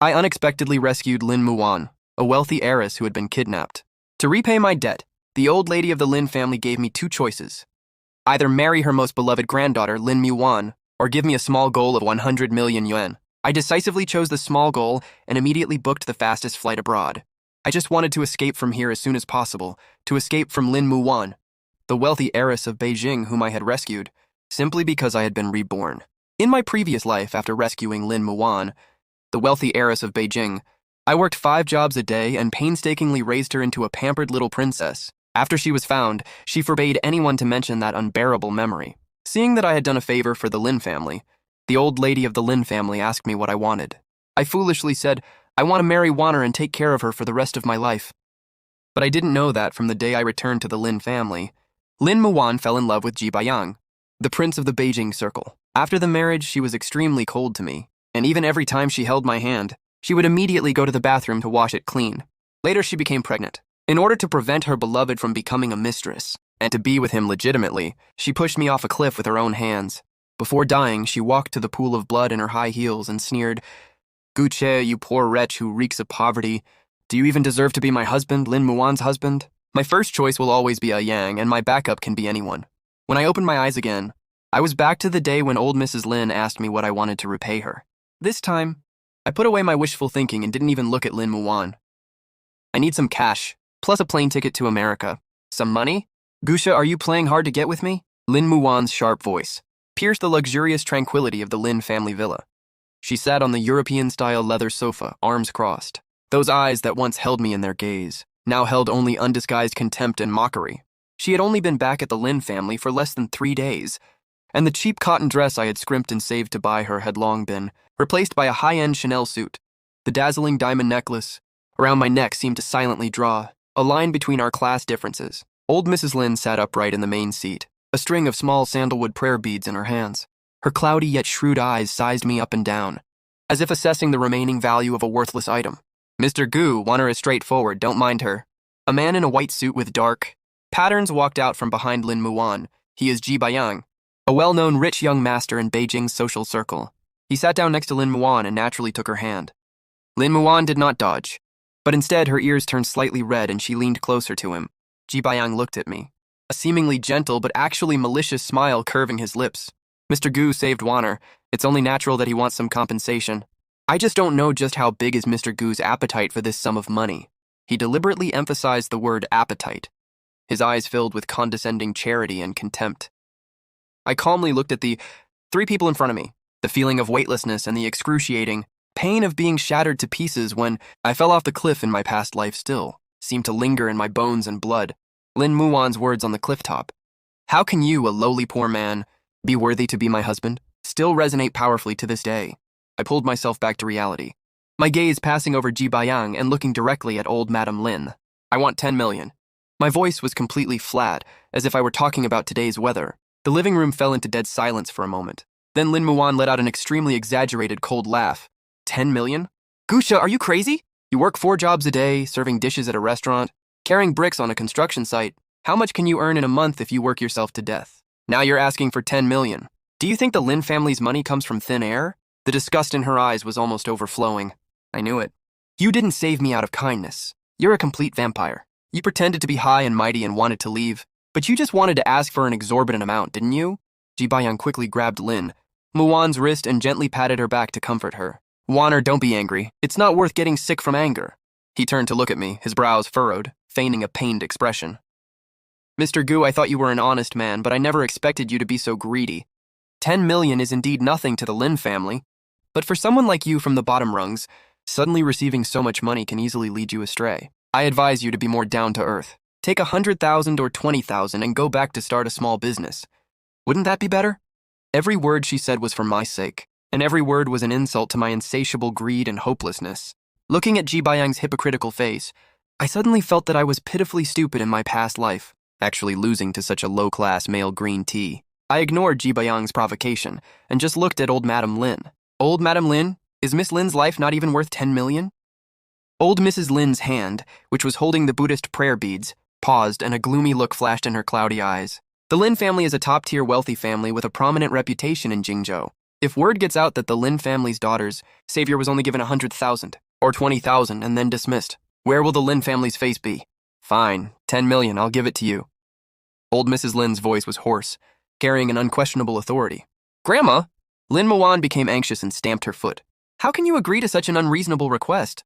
I unexpectedly rescued Lin Muan, a wealthy heiress who had been kidnapped. To repay my debt, the old lady of the Lin family gave me two choices. Either marry her most beloved granddaughter, Lin Muan, or give me a small goal of 100 million yuan. I decisively chose the small goal and immediately booked the fastest flight abroad. I just wanted to escape from here as soon as possible, to escape from Lin Muan, the wealthy heiress of Beijing whom I had rescued, simply because I had been reborn. In my previous life, after rescuing Lin Muan, the wealthy heiress of Beijing, I worked 5 jobs a day and painstakingly raised her into a pampered little princess. After she was found, she forbade anyone to mention that unbearable memory. Seeing that I had done a favor for the Lin family, the old lady of the Lin family asked me what I wanted. I foolishly said, I want to marry Wanner and take care of her for the rest of my life. But I didn't know that from the day I returned to the Lin family, Lin Muan fell in love with Ji Baiyang, the prince of the Beijing circle. After the marriage, she was extremely cold to me, and even every time she held my hand, she would immediately go to the bathroom to wash it clean. Later, she became pregnant. In order to prevent her beloved from becoming a mistress, and to be with him legitimately, she pushed me off a cliff with her own hands. Before dying, she walked to the pool of blood in her high heels and sneered, Guche, you poor wretch who reeks of poverty. Do you even deserve to be my husband, Lin Muan's husband? My first choice will always be a Yang, and my backup can be anyone. When I opened my eyes again, I was back to the day when old Mrs. Lin asked me what I wanted to repay her. This time, I put away my wishful thinking and didn't even look at Lin Muan. I need some cash, plus a plane ticket to America. Some money? Gusha, are you playing hard to get with me? Lin Muan's sharp voice pierced the luxurious tranquility of the Lin family villa. She sat on the European-style leather sofa, arms crossed. Those eyes that once held me in their gaze now held only undisguised contempt and mockery. She had only been back at the Lin family for less than 3 days, and the cheap cotton dress I had scrimped and saved to buy her had long been replaced by a high-end Chanel suit. The dazzling diamond necklace around my neck seemed to silently draw a line between our class differences. Old Mrs. Lin sat upright in the main seat, a string of small sandalwood prayer beads in her hands. Her cloudy yet shrewd eyes sized me up and down, as if assessing the remaining value of a worthless item. Mr. Gu, Wanner is straightforward, don't mind her. A man in a white suit with dark patterns walked out from behind Lin Muan. He is Ji Baiyang, a well-known rich young master in Beijing's social circle. He sat down next to Lin Muan and naturally took her hand. Lin Muan did not dodge, but instead her ears turned slightly red and she leaned closer to him. Ji Baiyang looked at me, a seemingly gentle but actually malicious smile curving his lips. Mr. Gu saved Wanner. It's only natural that he wants some compensation. I just don't know just how big is Mr. Gu's appetite for this sum of money. He deliberately emphasized the word appetite. His eyes filled with condescending charity and contempt. I calmly looked at the 3 people in front of me. The feeling of weightlessness and the excruciating pain of being shattered to pieces when I fell off the cliff in my past life still seemed to linger in my bones and blood. Lin Muan's words on the cliff top, "How can you, a lowly poor man, be worthy to be my husband?" still resonate powerfully to this day. I pulled myself back to reality, my gaze passing over Ji Baiyang and looking directly at old Madame Lin. I want 10 million. My voice was completely flat, as if I were talking about today's weather. The living room fell into dead silence for a moment. Then Lin Muan let out an extremely exaggerated cold laugh. 10 million? Gusha, are you crazy? You work 4 jobs a day, serving dishes at a restaurant, carrying bricks on a construction site. How much can you earn in a month if you work yourself to death? Now you're asking for 10 million. Do you think the Lin family's money comes from thin air? The disgust in her eyes was almost overflowing. I knew it. You didn't save me out of kindness. You're a complete vampire. You pretended to be high and mighty and wanted to leave, but you just wanted to ask for an exorbitant amount, didn't you? Ji Baiyang quickly grabbed Lin Muan's wrist and gently patted her back to comfort her. Wanner, don't be angry. It's not worth getting sick from anger. He turned to look at me, his brows furrowed, feigning a pained expression. Mr. Gu, I thought you were an honest man, but I never expected you to be so greedy. 10 million is indeed nothing to the Lin family, but for someone like you from the bottom rungs, suddenly receiving so much money can easily lead you astray. I advise you to be more down to earth. Take 100,000 or 20,000 and go back to start a small business. Wouldn't that be better? Every word she said was for my sake, and every word was an insult to my insatiable greed and hopelessness. Looking at Ji Baiyang's hypocritical face, I suddenly felt that I was pitifully stupid in my past life, actually losing to such a low-class male green tea. I ignored Ji Baiyang's provocation and just looked at old Madame Lin. Old Madame Lin? Is Miss Lin's life not even worth 10 million? Old Mrs. Lin's hand, which was holding the Buddhist prayer beads, paused and a gloomy look flashed in her cloudy eyes. The Lin family is a top-tier wealthy family with a prominent reputation in Jingzhou. If word gets out that the Lin family's daughter's savior was only given 100,000 or 20,000 and then dismissed, where will the Lin family's face be? Fine, 10 million, I'll give it to you. Old Mrs. Lin's voice was hoarse, carrying an unquestionable authority. Grandma! Lin Muan became anxious and stamped her foot. How can you agree to such an unreasonable request?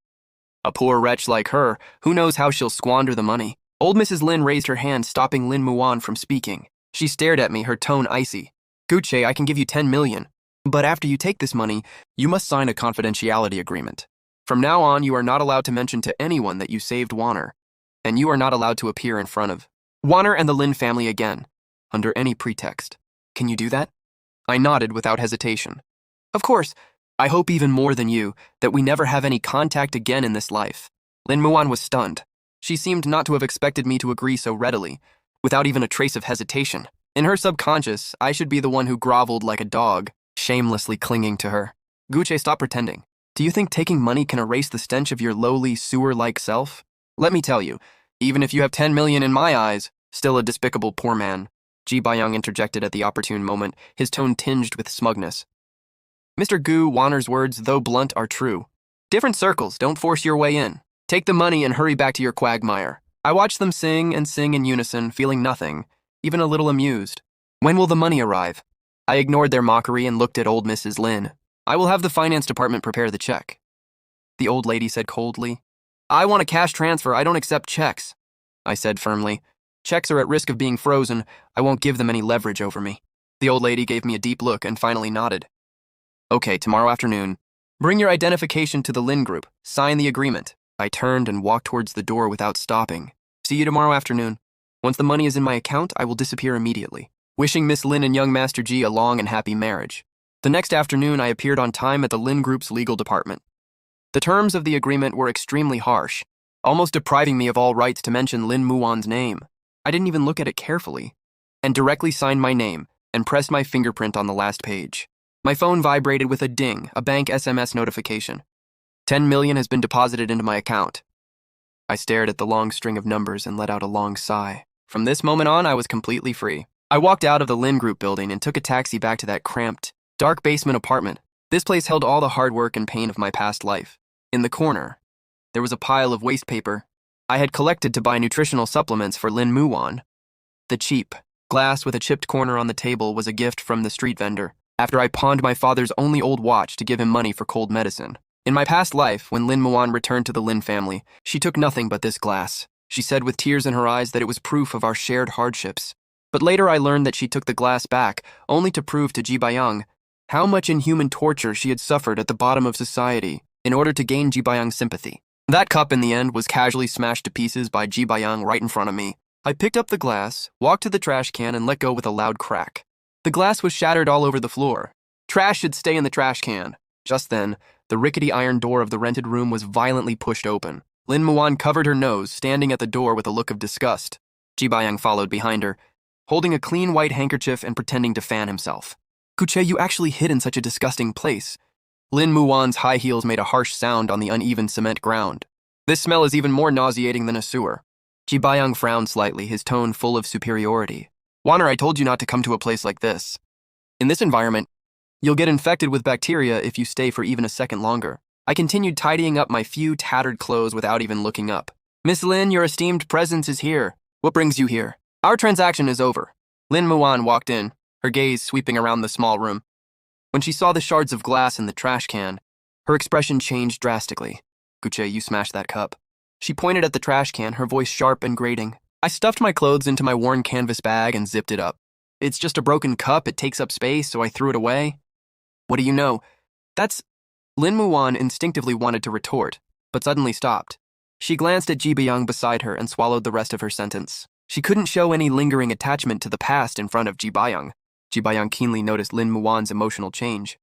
A poor wretch like her, who knows how she'll squander the money? Old Mrs. Lin raised her hand, stopping Lin Muan from speaking. She stared at me, her tone icy. Gucci, I can give you 10 million. But after you take this money, you must sign a confidentiality agreement. From now on, you are not allowed to mention to anyone that you saved Warner, and you are not allowed to appear in front of Warner and the Lin family again, under any pretext. Can you do that? I nodded without hesitation. Of course, I hope even more than you that we never have any contact again in this life. Lin Muan was stunned. She seemed not to have expected me to agree so readily, without even a trace of hesitation. In her subconscious, I should be the one who groveled like a dog, shamelessly clinging to her. Gucci, stop pretending. Do you think taking money can erase the stench of your lowly, sewer-like self? Let me tell you, even if you have 10 million in my eyes, still a despicable poor man. Ji Baiyang interjected at the opportune moment, his tone tinged with smugness. Mr. Gu, Warner's words, though blunt, are true. Different circles, don't force your way in. Take the money and hurry back to your quagmire. I watched them sing and sing in unison, feeling nothing, even a little amused. When will the money arrive? I ignored their mockery and looked at old Mrs. Lin. I will have the finance department prepare the check. The old lady said coldly. I want a cash transfer, I don't accept checks. I said firmly. Checks are at risk of being frozen, I won't give them any leverage over me. The old lady gave me a deep look and finally nodded. Okay, tomorrow afternoon. Bring your identification to the Lin group, sign the agreement. I turned and walked towards the door without stopping. See you tomorrow afternoon. Once the money is in my account, I will disappear immediately. Wishing Miss Lin and young Master Ji a long and happy marriage. The next afternoon, I appeared on time at the Lin Group's legal department. The terms of the agreement were extremely harsh, almost depriving me of all rights to mention Lin Muan's name. I didn't even look at it carefully, and directly signed my name and pressed my fingerprint on the last page. My phone vibrated with a ding, a bank SMS notification. 10 million has been deposited into my account. I stared at the long string of numbers and let out a long sigh. From this moment on, I was completely free. I walked out of the Lin Group building and took a taxi back to that cramped, dark basement apartment. This place held all the hard work and pain of my past life. In the corner, there was a pile of waste paper I had collected to buy nutritional supplements for Lin Muan. The cheap glass with a chipped corner on the table was a gift from the street vendor, after I pawned my father's only old watch to give him money for cold medicine. In my past life, when Lin Muan returned to the Lin family, she took nothing but this glass. She said with tears in her eyes that it was proof of our shared hardships. But later I learned that she took the glass back, only to prove to Ji Baiyang how much inhuman torture she had suffered at the bottom of society in order to gain Ji Baiyang's sympathy. That cup, in the end, was casually smashed to pieces by Ji Baiyang right in front of me. I picked up the glass, walked to the trash can, and let go with a loud crack. The glass was shattered all over the floor. Trash should stay in the trash can. Just then, the rickety iron door of the rented room was violently pushed open. Lin Muan covered her nose, standing at the door with a look of disgust. Ji Baiyang followed behind her, holding a clean white handkerchief and pretending to fan himself. Kuche, you actually hid in such a disgusting place. Lin Muan's high heels made a harsh sound on the uneven cement ground. This smell is even more nauseating than a sewer. Ji Baiyang frowned slightly, his tone full of superiority. Warner, I told you not to come to a place like this. In this environment, you'll get infected with bacteria if you stay for even a second longer. I continued tidying up my few tattered clothes without even looking up. Miss Lin, your esteemed presence is here. What brings you here? Our transaction is over. Lin Muan walked in, her gaze sweeping around the small room. When she saw the shards of glass in the trash can, her expression changed drastically. Gucci, you smashed that cup. She pointed at the trash can, her voice sharp and grating. I stuffed my clothes into my worn canvas bag and zipped it up. It's just a broken cup, it takes up space, so I threw it away. What do you know? That's... Lin Muan instinctively wanted to retort, but suddenly stopped. She glanced at Ji Baiyang beside her and swallowed the rest of her sentence. She couldn't show any lingering attachment to the past in front of Ji Baiyang. Ji Baiyang keenly noticed Lin Muan's emotional change.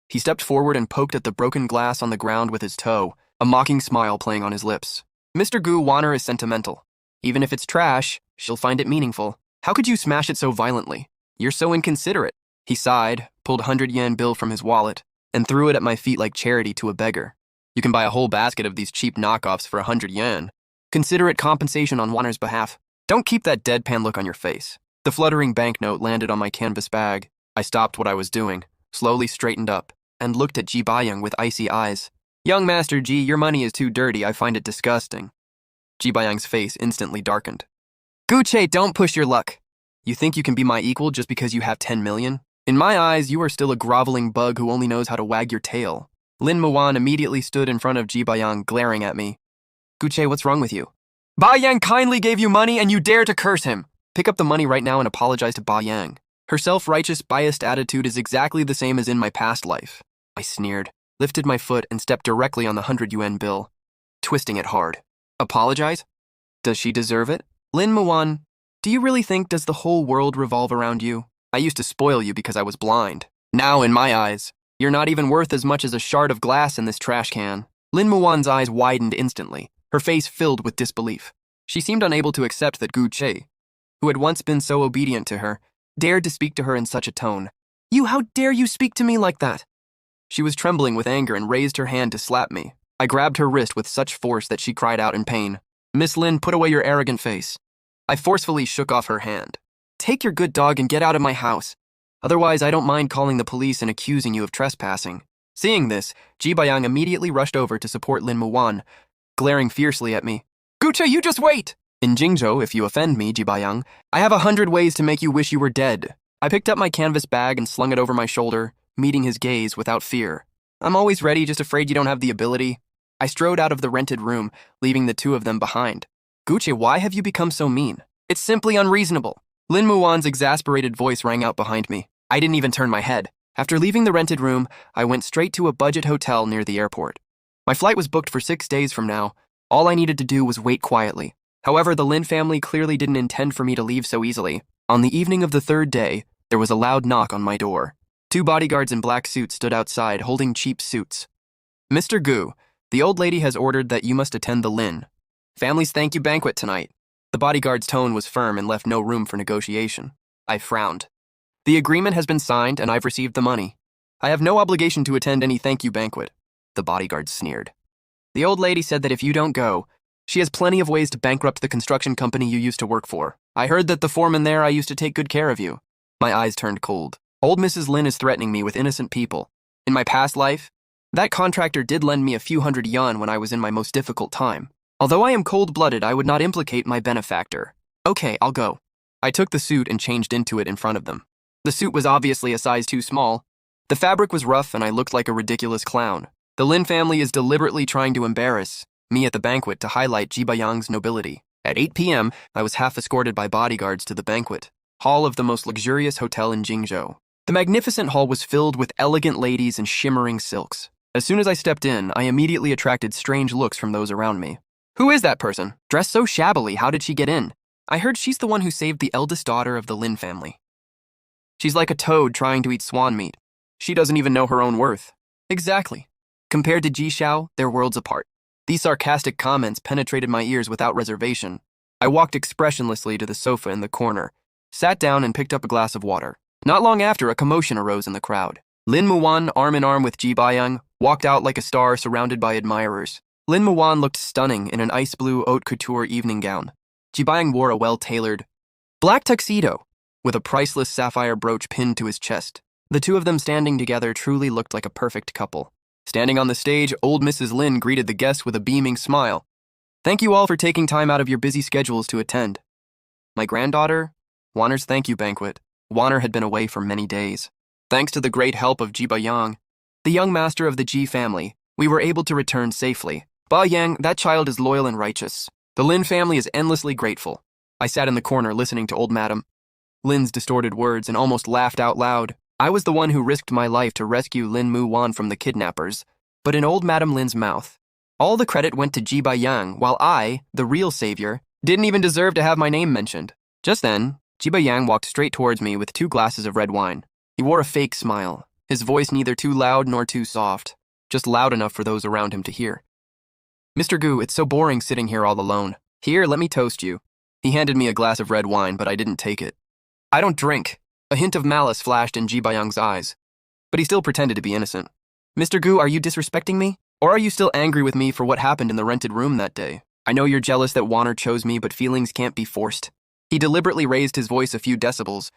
He stepped forward and poked at the broken glass on the ground with his toe, a mocking smile playing on his lips. Mr. Gu, Warner is sentimental. Even if it's trash, she'll find it meaningful. How could you smash it so violently? You're so inconsiderate. He sighed, pulled a 100-yen bill from his wallet, and threw it at my feet like charity to a beggar. You can buy a whole basket of these cheap knockoffs for 100 yen. Consider it compensation on Warner's behalf. Don't keep that deadpan look on your face. The fluttering banknote landed on my canvas bag. I stopped what I was doing. slowly straightened up, and looked at Ji Bayang with icy eyes. Young Master Ji, your money is too dirty, I find it disgusting. Ji Bayang's face instantly darkened. Gucci, don't push your luck. You think you can be my equal just because you have 10 million? In my eyes, you are still a groveling bug who only knows how to wag your tail. Lin Muwan immediately stood in front of Ji Bayang, glaring at me. Gucci, what's wrong with you? Bayang kindly gave you money and you dare to curse him. Pick up the money right now and apologize to Bayang. Her self-righteous, biased attitude is exactly the same as in my past life. I sneered, lifted my foot, and stepped directly on the 100 yuan bill, twisting it hard. Apologize? Does she deserve it? Lin Muwan, do you really think does the whole world revolve around you? I used to spoil you because I was blind. Now, in my eyes, you're not even worth as much as a shard of glass in this trash can. Lin Muwan's eyes widened instantly, her face filled with disbelief. She seemed unable to accept that Gu Che, who had once been so obedient to her, dared to speak to her in such a tone. You, how dare you speak to me like that? She was trembling with anger and raised her hand to slap me. I grabbed her wrist with such force that she cried out in pain. Miss Lin, put away your arrogant face. I forcefully shook off her hand. Take your good dog and get out of my house. Otherwise, I don't mind calling the police and accusing you of trespassing. Seeing this, Ji Bayang immediately rushed over to support Lin Muwan, glaring fiercely at me. Gucha, you just wait! In Jingzhou, if you offend me, Ji Bayang, I have 100 ways to make you wish you were dead. I picked up my canvas bag and slung it over my shoulder, meeting his gaze without fear. I'm always ready, just afraid you don't have the ability. I strode out of the rented room, leaving the two of them behind. Gucci, why have you become so mean? It's simply unreasonable. Lin Muwan's exasperated voice rang out behind me. I didn't even turn my head. After leaving the rented room, I went straight to a budget hotel near the airport. My flight was booked for 6 days from now. All I needed to do was wait quietly. However, the Lin family clearly didn't intend for me to leave so easily. On the evening of the 3rd day, there was a loud knock on my door. 2 bodyguards in black suits stood outside, holding cheap suits. Mr. Gu, the old lady has ordered that you must attend the Lin family's thank you banquet tonight. The bodyguard's tone was firm and left no room for negotiation. I frowned. The agreement has been signed and I've received the money. I have no obligation to attend any thank you banquet. The bodyguard sneered. The old lady said that if you don't go, she has plenty of ways to bankrupt the construction company you used to work for. I heard that the foreman there I used to take good care of you. My eyes turned cold. Old Mrs. Lin is threatening me with innocent people. In my past life, that contractor did lend me a few 100 yuan when I was in my most difficult time. Although I am cold-blooded, I would not implicate my benefactor. Okay, I'll go. I took the suit and changed into it in front of them. The suit was obviously a size too small. The fabric was rough and I looked like a ridiculous clown. The Lin family is deliberately trying to embarrass me at the banquet to highlight Ji Bayang's nobility. At 8 p.m., I was half escorted by bodyguards to the banquet hall of the most luxurious hotel in Jingzhou. The magnificent hall was filled with elegant ladies and shimmering silks. As soon as I stepped in, I immediately attracted strange looks from those around me. Who is that person? Dressed so shabbily, how did she get in? I heard she's the one who saved the eldest daughter of the Lin family. She's like a toad trying to eat swan meat. She doesn't even know her own worth. Exactly. Compared to Ji Xiao, they're worlds apart. These sarcastic comments penetrated my ears without reservation. I walked expressionlessly to the sofa in the corner, sat down and picked up a glass of water. Not long after, a commotion arose in the crowd. Lin Muwan, arm in arm with Ji Bayang, walked out like a star surrounded by admirers. Lin Muwan looked stunning in an ice blue haute couture evening gown. Ji Bayang wore a well-tailored black tuxedo with a priceless sapphire brooch pinned to his chest. The two of them standing together truly looked like a perfect couple. Standing on the stage, old Mrs. Lin greeted the guests with a beaming smile. Thank you all for taking time out of your busy schedules to attend. My granddaughter, Wanner's thank you banquet. Wanner had been away for many days. Thanks to the great help of Ji Bayang, the young master of the Ji family, we were able to return safely. Bayang, that child is loyal and righteous. The Lin family is endlessly grateful. I sat in the corner listening to old Madam Lin's distorted words and almost laughed out loud. I was the one who risked my life to rescue Lin Muwan from the kidnappers, but in old Madam Lin's mouth, all the credit went to Ji Bayang, while I, the real savior, didn't even deserve to have my name mentioned. Just then, Ji Bayang walked straight towards me with 2 glasses of red wine. He wore a fake smile, his voice neither too loud nor too soft, just loud enough for those around him to hear. Mr. Gu, it's so boring sitting here all alone. Here, let me toast you. He handed me a glass of red wine, but I didn't take it. I don't drink. A hint of malice flashed in Ji Bayang's eyes, but he still pretended to be innocent. Mr. Gu, are you disrespecting me? Or are you still angry with me for what happened in the rented room that day? I know you're jealous that Wanner chose me, but feelings can't be forced. He deliberately raised his voice a few decibels,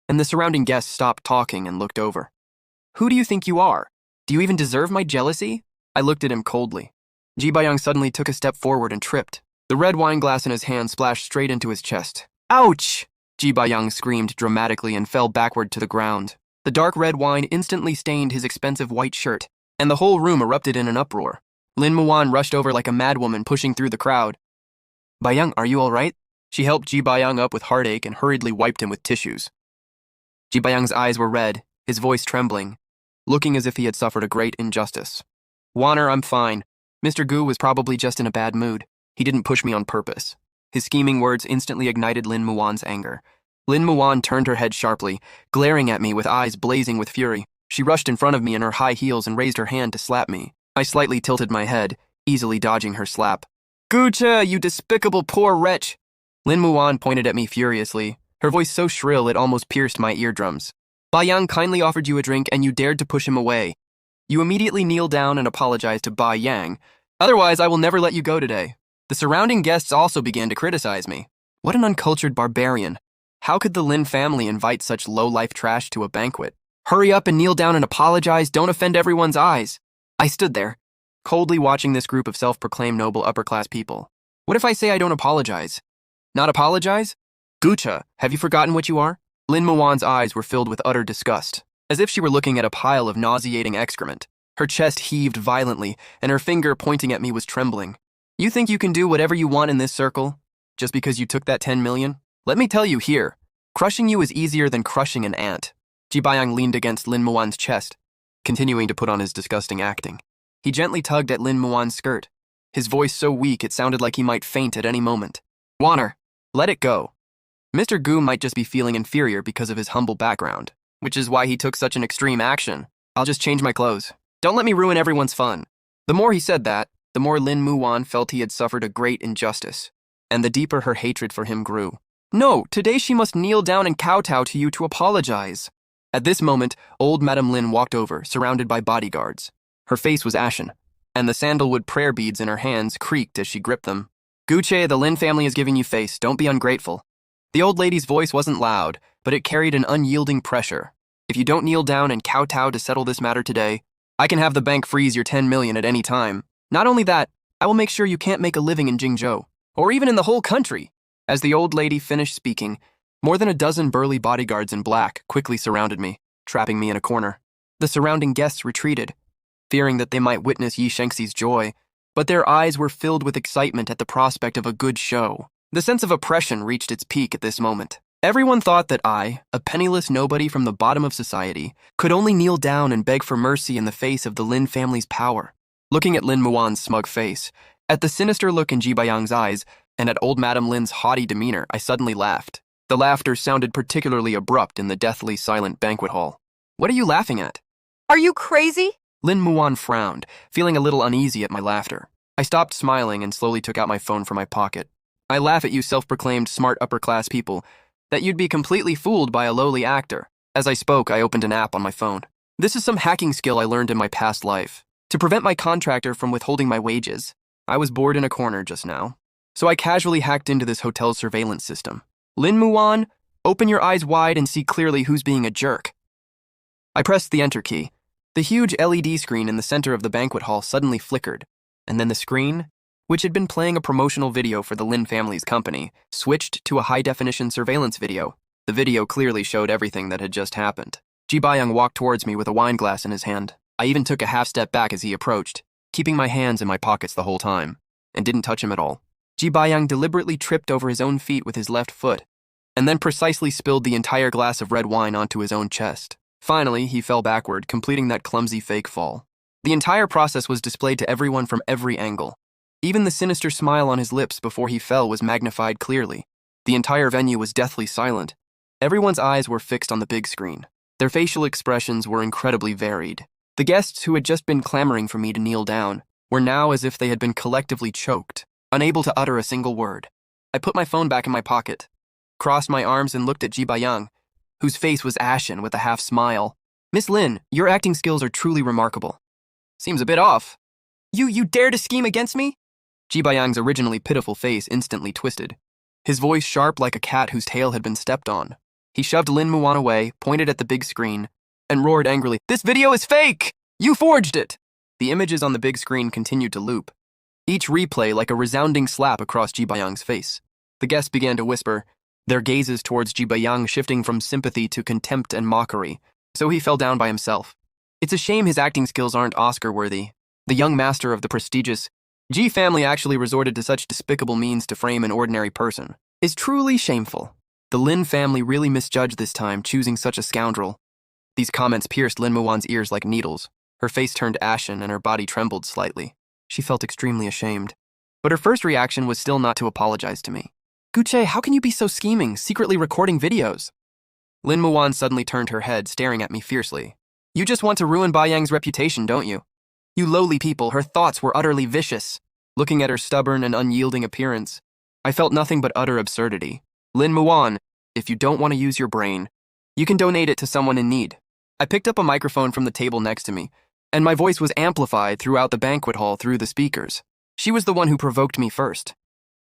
and the surrounding guests stopped talking and looked over. Who do you think you are? Do you even deserve my jealousy? I looked at him coldly. Ji Bayang suddenly took a step forward and tripped. The red wine glass in his hand splashed straight into his chest. Ouch! Ji Bayang screamed dramatically and fell backward to the ground. The dark red wine instantly stained his expensive white shirt, and the whole room erupted in an uproar. Lin Muan rushed over like a madwoman pushing through the crowd. Bayang, are you all right? She helped Ji Bayang up with heartache and hurriedly wiped him with tissues. Ji Bayang's eyes were red, his voice trembling, looking as if he had suffered a great injustice. Waner, I'm fine. Mr. Gu was probably just in a bad mood. He didn't push me on purpose. His scheming words instantly ignited Lin Muan's anger. Lin Muan turned her head sharply, glaring at me with eyes blazing with fury. She rushed in front of me in her high heels and raised her hand to slap me. I slightly tilted my head, easily dodging her slap. Gucha, you despicable poor wretch! Lin Muan pointed at me furiously, her voice so shrill it almost pierced my eardrums. Bayang kindly offered you a drink and you dared to push him away. You immediately kneeled down and apologized to Bayang. Otherwise, I will never let you go today. The surrounding guests also began to criticize me. What an uncultured barbarian. How could the Lin family invite such low-life trash to a banquet? Hurry up and kneel down and apologize, don't offend everyone's eyes. I stood there, coldly watching this group of self-proclaimed noble upper-class people. What if I say I don't apologize? Not apologize? Gucha, have you forgotten what you are? Lin Muan's eyes were filled with utter disgust, as if she were looking at a pile of nauseating excrement. Her chest heaved violently, and her finger pointing at me was trembling. You think you can do whatever you want in this circle, just because you took that 10 million? Let me tell you here, crushing you is easier than crushing an ant. Ji Bayang leaned against Lin Muan's chest, continuing to put on his disgusting acting. He gently tugged at Lin Muan's skirt, his voice so weak it sounded like he might faint at any moment. Waner, let it go. Mr. Gu might just be feeling inferior because of his humble background, which is why he took such an extreme action. I'll just change my clothes. Don't let me ruin everyone's fun. The more he said that, the more Lin Muan felt he had suffered a great injustice, and the deeper her hatred for him grew. No, today she must kneel down and kowtow to you to apologize. At this moment, old Madame Lin walked over, surrounded by bodyguards. Her face was ashen, and the sandalwood prayer beads in her hands creaked as she gripped them. Guche, the Lin family is giving you face, don't be ungrateful. The old lady's voice wasn't loud, but it carried an unyielding pressure. If you don't kneel down and kowtow to settle this matter today, I can have the bank freeze your 10 million at any time. Not only that, I will make sure you can't make a living in Jingzhou, or even in the whole country. As the old lady finished speaking, more than a dozen burly bodyguards in black quickly surrounded me, trapping me in a corner. The surrounding guests retreated, fearing that they might witness Yi Shengxi's joy, but their eyes were filled with excitement at the prospect of a good show. The sense of oppression reached its peak at this moment. Everyone thought that I, a penniless nobody from the bottom of society, could only kneel down and beg for mercy in the face of the Lin family's power. Looking at Lin Muan's smug face, at the sinister look in Ji Bayang's eyes, and at old Madame Lin's haughty demeanor, I suddenly laughed. The laughter sounded particularly abrupt in the deathly silent banquet hall. What are you laughing at? Are you crazy? Lin Muan frowned, feeling a little uneasy at my laughter. I stopped smiling and slowly took out my phone from my pocket. I laugh at you self-proclaimed smart upper-class people, that you'd be completely fooled by a lowly actor. As I spoke, I opened an app on my phone. This is some hacking skill I learned in my past life, to prevent my contractor from withholding my wages. I was bored in a corner just now, so I casually hacked into this hotel's surveillance system. Lin Muan, open your eyes wide and see clearly who's being a jerk. I pressed the enter key. The huge LED screen in the center of the banquet hall suddenly flickered, and then the screen, which had been playing a promotional video for the Lin family's company, switched to a high-definition surveillance video. The video clearly showed everything that had just happened. Ji Bayang walked towards me with a wine glass in his hand. I even took a half-step back as he approached, keeping my hands in my pockets the whole time, and didn't touch him at all. Ji Bayang deliberately tripped over his own feet with his left foot, and then precisely spilled the entire glass of red wine onto his own chest. Finally, he fell backward, completing that clumsy fake fall. The entire process was displayed to everyone from every angle. Even the sinister smile on his lips before he fell was magnified clearly. The entire venue was deathly silent. Everyone's eyes were fixed on the big screen. Their facial expressions were incredibly varied. The guests who had just been clamoring for me to kneel down were now as if they had been collectively choked, unable to utter a single word. I put my phone back in my pocket, crossed my arms and looked at Ji Bayang, whose face was ashen with a half-smile. Miss Lin, your acting skills are truly remarkable. Seems a bit off. You dare to scheme against me? Ji Bayang's originally pitiful face instantly twisted, his voice sharp like a cat whose tail had been stepped on. He shoved Lin Muan away, pointed at the big screen, and roared angrily, "This video is fake! You forged it!" The images on the big screen continued to loop, each replay like a resounding slap across Ji Bayang's face. The guests began to whisper, their gazes towards Ji Bayang shifting from sympathy to contempt and mockery, so he fell down by himself. It's a shame his acting skills aren't Oscar-worthy. The young master of the prestigious Ji family actually resorted to such despicable means to frame an ordinary person. It's truly shameful. The Lin family really misjudged this time, choosing such a scoundrel. These comments pierced Lin Muwan's ears like needles. Her face turned ashen and her body trembled slightly. She felt extremely ashamed. But her first reaction was still not to apologize to me. "Guche, how can you be so scheming, secretly recording videos?" Lin Muwan suddenly turned her head, staring at me fiercely. "You just want to ruin Bayang's reputation, don't you? You lowly people," her thoughts were utterly vicious. Looking at her stubborn and unyielding appearance, I felt nothing but utter absurdity. "Lin Muwan, if you don't want to use your brain, you can donate it to someone in need." I picked up a microphone from the table next to me, and my voice was amplified throughout the banquet hall through the speakers. She was the one who provoked me first.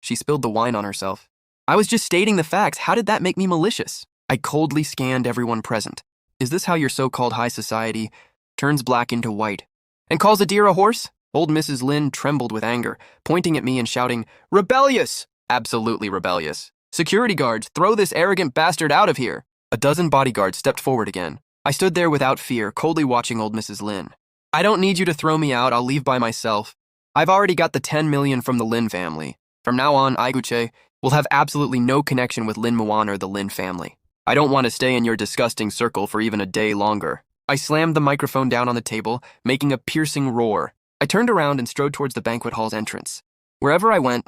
She spilled the wine on herself. "I was just stating the facts. How did that make me malicious?" I coldly scanned everyone present. Is this how your so-called high society turns black into white and calls a deer a horse? Old Mrs. Lin trembled with anger, pointing at me and shouting, "Rebellious! Absolutely rebellious. Security guards, throw this arrogant bastard out of here." A dozen bodyguards stepped forward again. I stood there without fear, coldly watching old Mrs. Lin. "I don't need you to throw me out. I'll leave by myself. I've already got the 10 million from the Lin family. From now on, Guche will have absolutely no connection with Lin Muwan or the Lin family. I don't want to stay in your disgusting circle for even a day longer." I slammed the microphone down on the table, making a piercing roar. I turned around and strode towards the banquet hall's entrance. Wherever I went,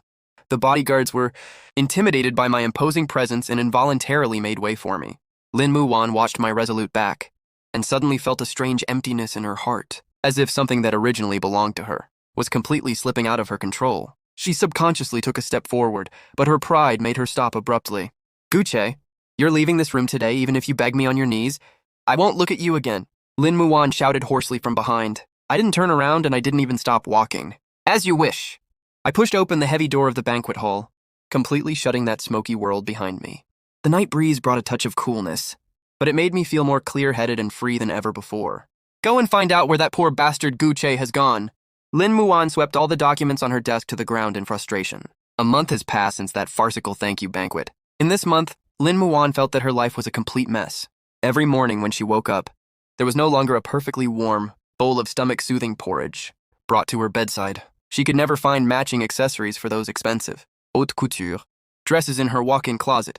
the bodyguards were intimidated by my imposing presence and involuntarily made way for me. Lin Muwan watched my resolute back and suddenly felt a strange emptiness in her heart, as if something that originally belonged to her was completely slipping out of her control. She subconsciously took a step forward, but her pride made her stop abruptly. "Guche, you're leaving this room today even if you beg me on your knees. I won't look at you again." Lin Muwan shouted hoarsely from behind. I didn't turn around and I didn't even stop walking. "As you wish." I pushed open the heavy door of the banquet hall, completely shutting that smoky world behind me. The night breeze brought a touch of coolness, but it made me feel more clear-headed and free than ever before. "Go and find out where that poor bastard Guche has gone." Lin Muwan swept all the documents on her desk to the ground in frustration. A month has passed since that farcical thank-you banquet. In this month, Lin Muwan felt that her life was a complete mess. Every morning when she woke up, there was no longer a perfectly warm bowl of stomach-soothing porridge brought to her bedside. She could never find matching accessories for those expensive haute couture dresses in her walk-in closet,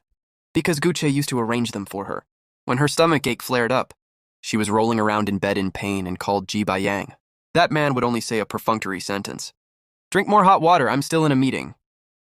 because Guche used to arrange them for her. When her stomach ache flared up, she was rolling around in bed in pain and called Ji Bayang. That man would only say a perfunctory sentence. "Drink more hot water, I'm still in a meeting."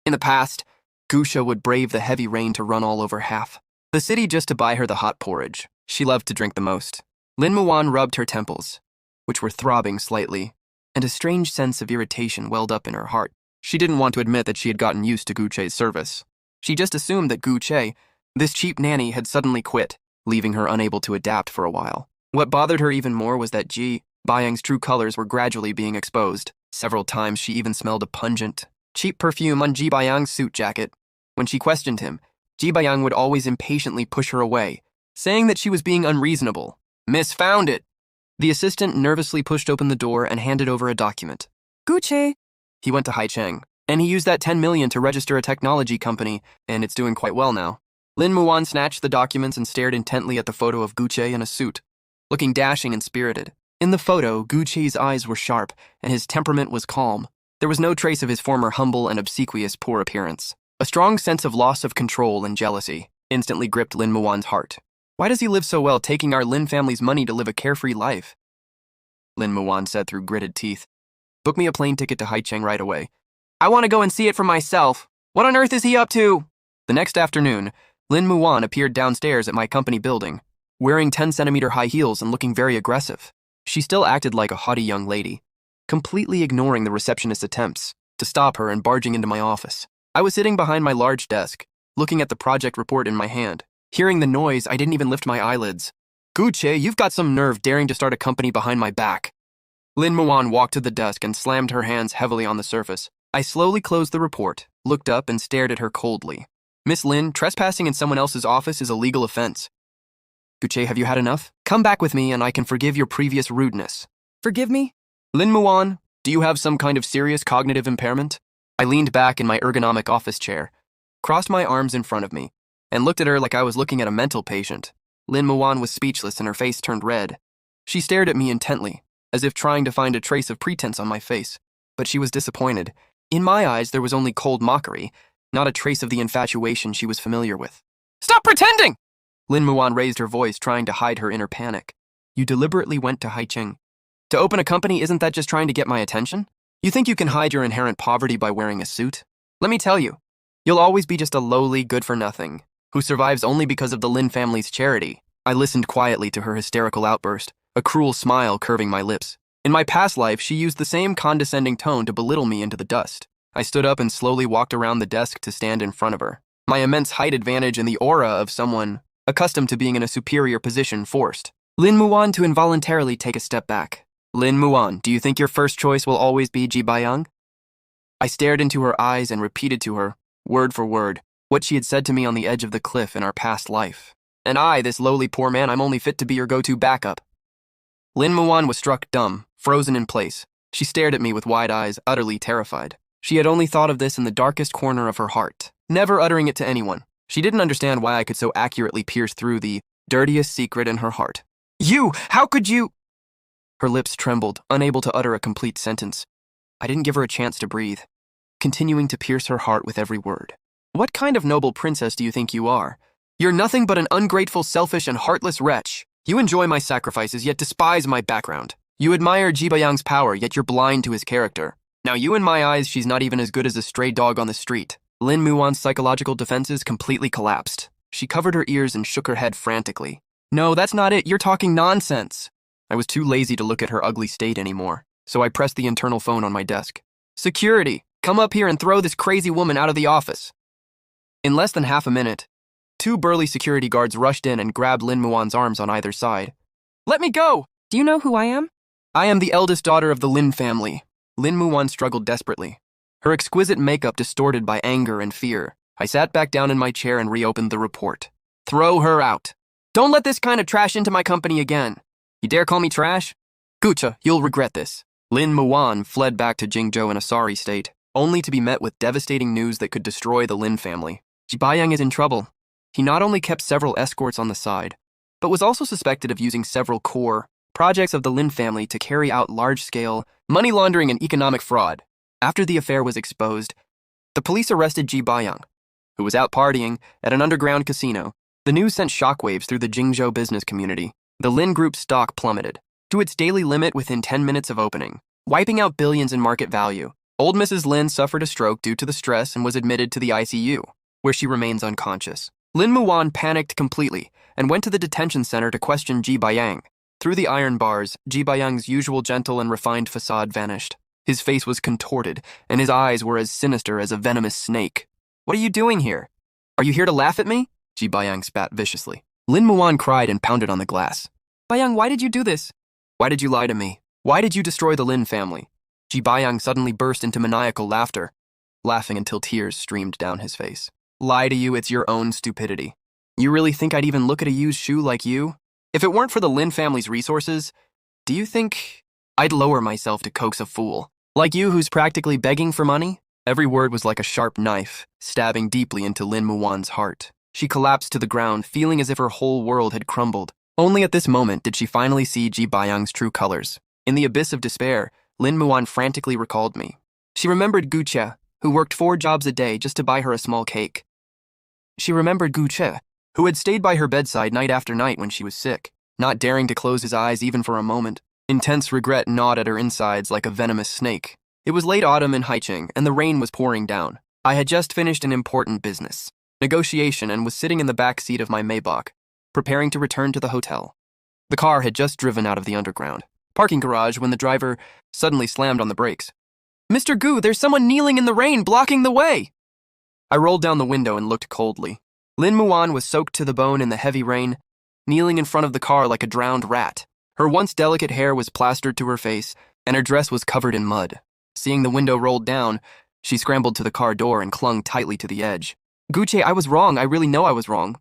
In the past, Guche would brave the heavy rain to run all over half the city just to buy her the hot porridge she loved to drink the most. Lin Muwan rubbed her temples, which were throbbing slightly, and a strange sense of irritation welled up in her heart. She didn't want to admit that she had gotten used to Guche's service. She just assumed that Guche, this cheap nanny, had suddenly quit, leaving her unable to adapt for a while. What bothered her even more was that Ji Bayang's true colors were gradually being exposed. Several times she even smelled a pungent, cheap perfume on Ji Bayang's suit jacket. When she questioned him, Ji Bayang would always impatiently push her away, saying that she was being unreasonable. "Miss found it." The assistant nervously pushed open the door and handed over a document. "Guche." He went to Haicheng, and he used that 10 million to register a technology company, and it's doing quite well now. Lin Muwan snatched the documents and stared intently at the photo of Guche in a suit, looking dashing and spirited. In the photo, Guche's eyes were sharp, and his temperament was calm. There was no trace of his former humble and obsequious poor appearance. A strong sense of loss of control and jealousy instantly gripped Lin Muwan's heart. Why does he live so well, taking our Lin family's money to live a carefree life? Lin Muwan said through gritted teeth. "Book me a plane ticket to Haicheng right away. I want to go and see it for myself. What on earth is he up to?" The next afternoon, Lin Muwan appeared downstairs at my company building, wearing 10-centimeter high heels and looking very aggressive. She still acted like a haughty young lady, completely ignoring the receptionist's attempts to stop her and barging into my office. I was sitting behind my large desk, looking at the project report in my hand. Hearing the noise, I didn't even lift my eyelids. "Guche, you've got some nerve daring to start a company behind my back." Lin Muwan walked to the desk and slammed her hands heavily on the surface. I slowly closed the report, looked up, and stared at her coldly. "Miss Lin, trespassing in someone else's office is a legal offense. Guche, have you had enough? Come back with me and I can forgive your previous rudeness. Forgive me? Lin Muan, do you have some kind of serious cognitive impairment? I leaned back in my ergonomic office chair, crossed my arms in front of me, and looked at her like I was looking at a mental patient. Lin Muan was speechless and her face turned red. She stared at me intently, as if trying to find a trace of pretense on my face, but she was disappointed. In my eyes, there was only cold mockery, not a trace of the infatuation she was familiar with. Stop pretending! Lin Muan raised her voice, trying to hide her inner panic. You deliberately went to Haicheng. To open a company, isn't that just trying to get my attention? You think you can hide your inherent poverty by wearing a suit? Let me tell you, you'll always be just a lowly good-for-nothing, who survives only because of the Lin family's charity. I listened quietly to her hysterical outburst, a cruel smile curving my lips. In my past life, she used the same condescending tone to belittle me into the dust. I stood up and slowly walked around the desk to stand in front of her. My immense height advantage and the aura of someone accustomed to being in a superior position forced Lin Muan to involuntarily take a step back. Lin Muan, do you think your first choice will always be Ji Baiyang? I stared into her eyes and repeated to her, word for word, what she had said to me on the edge of the cliff in our past life. And I, this lowly poor man, I'm only fit to be your go-to backup. Lin Muan was struck dumb, frozen in place. She stared at me with wide eyes, utterly terrified. She had only thought of this in the darkest corner of her heart, never uttering it to anyone. She didn't understand why I could so accurately pierce through the dirtiest secret in her heart. You! How could you? Her lips trembled, unable to utter a complete sentence. I didn't give her a chance to breathe, continuing to pierce her heart with every word. What kind of noble princess do you think you are? You're nothing but an ungrateful, selfish, and heartless wretch. You enjoy my sacrifices, yet despise my background. You admire Ji Baiyang's power, yet you're blind to his character. Now you in my eyes, she's not even as good as a stray dog on the street. Lin Muan's psychological defenses completely collapsed. She covered her ears and shook her head frantically. No, that's not it. You're talking nonsense. I was too lazy to look at her ugly state anymore, so I pressed the internal phone on my desk. Security, come up here and throw this crazy woman out of the office. In less than half a minute, 2 burly security guards rushed in and grabbed Lin Muan's arms on either side. Let me go! Do you know who I am? I am the eldest daughter of the Lin family. Lin Muan struggled desperately, her exquisite makeup distorted by anger and fear. I sat back down in my chair and reopened the report. Throw her out. Don't let this kind of trash into my company again. You dare call me trash? Gucha, you'll regret this. Lin Muan fled back to Jingzhou in a sorry state, only to be met with devastating news that could destroy the Lin family. Ji Baiyang is in trouble. He not only kept several escorts on the side, but was also suspected of using several core projects of the Lin family to carry out large-scale money laundering and economic fraud. After the affair was exposed, the police arrested Ji Baiyang, who was out partying at an underground casino. The news sent shockwaves through the Jingzhou business community. The Lin Group's stock plummeted to its daily limit within 10 minutes of opening, wiping out billions in market value. Old Mrs. Lin suffered a stroke due to the stress and was admitted to the ICU, where she remains unconscious. Lin Muan panicked completely and went to the detention center to question Ji Baiyang. Through the iron bars, Ji Baiyang's usual gentle and refined facade vanished. His face was contorted, and his eyes were as sinister as a venomous snake. What are you doing here? Are you here to laugh at me? Ji Baiyang spat viciously. Lin Muan cried and pounded on the glass. Baiyang, why did you do this? Why did you lie to me? Why did you destroy the Lin family? Ji Baiyang suddenly burst into maniacal laughter, laughing until tears streamed down his face. Lie to you, it's your own stupidity. You really think I'd even look at a used shoe like you? If it weren't for the Lin family's resources, do you think I'd lower myself to coax a fool? Like you who's practically begging for money? Every word was like a sharp knife, stabbing deeply into Lin Muan's heart. She collapsed to the ground, feeling as if her whole world had crumbled. Only at this moment did she finally see Ji Baiyang's true colors. In the abyss of despair, Lin Muan frantically recalled me. She remembered Gu Che, who worked 4 jobs a day just to buy her a small cake. She remembered Gu Che, who had stayed by her bedside night after night when she was sick, not daring to close his eyes even for a moment. Intense regret gnawed at her insides like a venomous snake. It was late autumn in Haicheng, and the rain was pouring down. I had just finished an important business negotiation and was sitting in the back seat of my Maybach, preparing to return to the hotel. The car had just driven out of the underground parking garage when the driver suddenly slammed on the brakes. Mr. Gu, there's someone kneeling in the rain, blocking the way! I rolled down the window and looked coldly. Lin Muan was soaked to the bone in the heavy rain, kneeling in front of the car like a drowned rat. Her once delicate hair was plastered to her face, and her dress was covered in mud. Seeing the window rolled down, she scrambled to the car door and clung tightly to the edge. Guche, I was wrong. I really know I was wrong.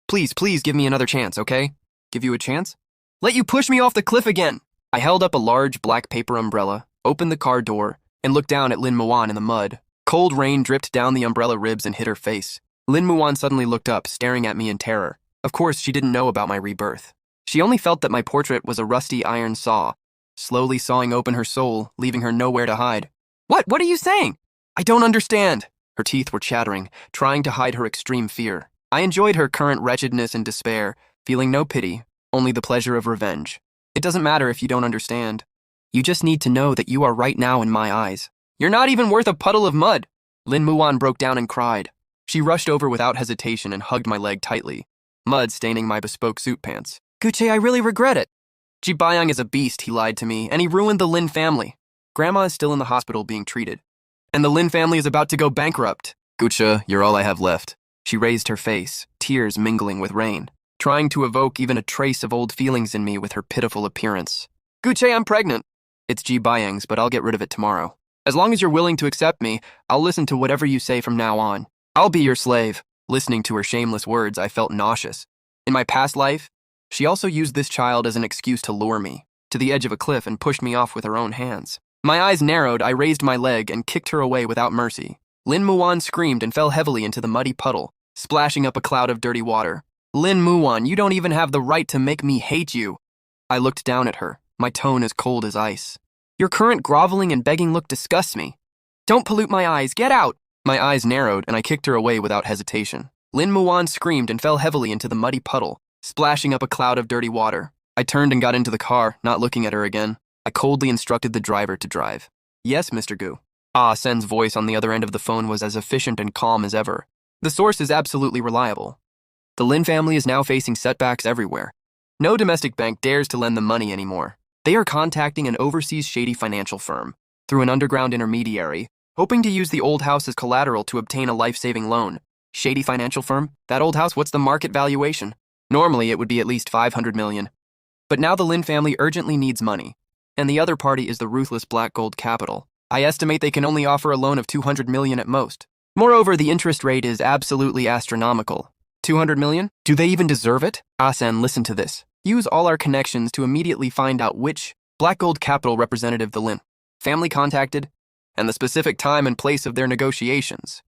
Please give me another chance, okay? Give you a chance? Let you push me off the cliff again! I held up a large black paper umbrella, opened the car door, and looked down at Lin Muan in the mud. Cold rain dripped down the umbrella ribs and hit her face. Lin Muan suddenly looked up, staring at me in terror. Of course, she didn't know about my rebirth. She only felt that my portrait was a rusty iron saw, slowly sawing open her soul, leaving her nowhere to hide. What are you saying? I don't understand. Her teeth were chattering, trying to hide her extreme fear. I enjoyed her current wretchedness and despair, feeling no pity, only the pleasure of revenge. It doesn't matter if you don't understand. You just need to know that you are right now in my eyes. You're not even worth a puddle of mud. Lin Muan broke down and cried. She rushed over without hesitation and hugged my leg tightly, mud staining my bespoke suit pants. Gucci, I really regret it. Ji Bayang is a beast, he lied to me, and he ruined the Lin family. Grandma is still in the hospital being treated. And the Lin family is about to go bankrupt. Gucci, you're all I have left. She raised her face, tears mingling with rain, trying to evoke even a trace of old feelings in me with her pitiful appearance. Gucci, I'm pregnant. It's Ji Bayang's, but I'll get rid of it tomorrow. As long as you're willing to accept me, I'll listen to whatever you say from now on. I'll be your slave. Listening to her shameless words, I felt nauseous. In my past life, she also used this child as an excuse to lure me to the edge of a cliff and pushed me off with her own hands. My eyes narrowed, I raised my leg and kicked her away without mercy. Lin Muan screamed and fell heavily into the muddy puddle, splashing up a cloud of dirty water. Lin Muan, you don't even have the right to make me hate you. I looked down at her, my tone as cold as ice. Your current groveling and begging look disgusts me. Don't pollute my eyes, get out! My eyes narrowed and I kicked her away without hesitation. Lin Muan screamed and fell heavily into the muddy puddle, splashing up a cloud of dirty water. I turned and got into the car, not looking at her again. I coldly instructed the driver to drive. Yes, Mr. Gu. Ah Sen's voice on the other end of the phone was as efficient and calm as ever. The source is absolutely reliable. The Lin family is now facing setbacks everywhere. No domestic bank dares to lend them money anymore. They are contacting an overseas shady financial firm through an underground intermediary, hoping to use the old house as collateral to obtain a life-saving loan. Shady financial firm? That old house, what's the market valuation? Normally, it would be at least 500 million. But now the Lin family urgently needs money, and the other party is the ruthless Black Gold Capital. I estimate they can only offer a loan of 200 million at most. Moreover, the interest rate is absolutely astronomical. 200 million? Do they even deserve it? Asen, listen to this. Use all our connections to immediately find out which Black Gold Capital representative the Lin family contacted and the specific time and place of their negotiations.